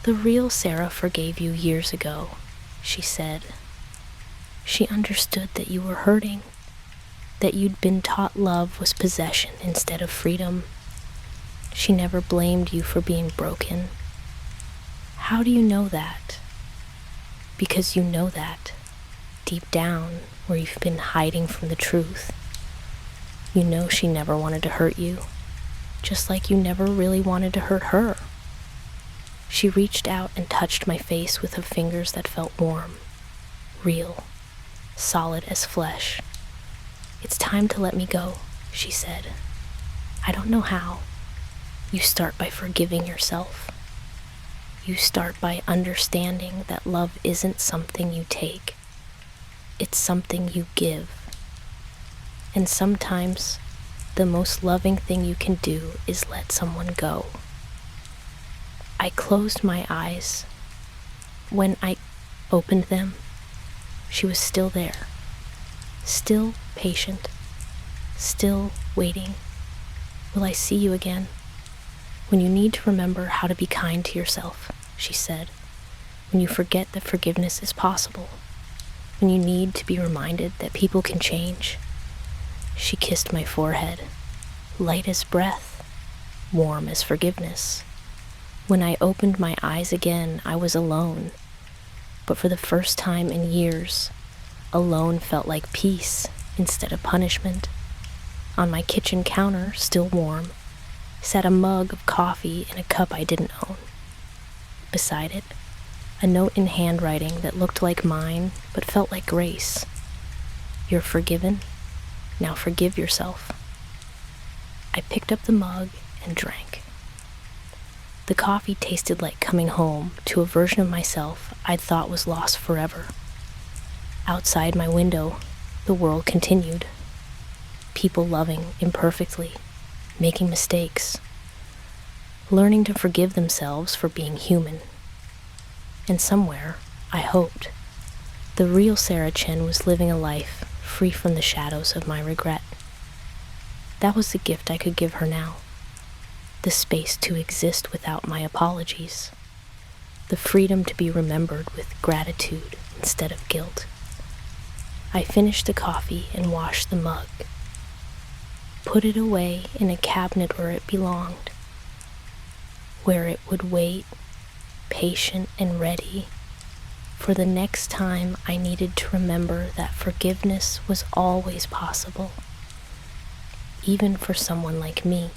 "The real Sarah forgave you years ago," she said. "She understood that you were hurting, that you'd been taught love was possession instead of freedom. She never blamed you for being broken. How do you know that? Because you know that, deep down, where you've been hiding from the truth. You know she never wanted to hurt you, just like you never really wanted to hurt her." She reached out and touched my face with her fingers that felt warm, real, solid as flesh. "It's time to let me go," she said. I don't know how. You start by forgiving yourself. You start by understanding that love isn't something you take. It's something you give. And sometimes, the most loving thing you can do is let someone go. I closed my eyes. When I opened them, she was still there, still patient, still waiting. Will I see you again? When you need to remember how to be kind to yourself, she said. When you forget that forgiveness is possible. When you need to be reminded that people can change. She kissed my forehead, light as breath, warm as forgiveness. When I opened my eyes again, I was alone. But for the first time in years, alone felt like peace instead of punishment. On my kitchen counter, still warm, sat a mug of coffee in a cup I didn't own. Beside it, a note in handwriting that looked like mine but felt like grace. You're forgiven. Now forgive yourself. I picked up the mug and drank. The coffee tasted like coming home to a version of myself I'd thought was lost forever. Outside my window, the world continued. People loving imperfectly, making mistakes, learning to forgive themselves for being human. And somewhere, I hoped, the real Sarah Chen was living a life free from the shadows of my regret. That was the gift I could give her now. The space to exist without my apologies. The freedom to be remembered with gratitude instead of guilt. I finished the coffee and washed the mug. Put it away in a cabinet where it belonged. Where it would wait, patient and ready, for the next time I needed to remember that forgiveness was always possible, even for someone like me.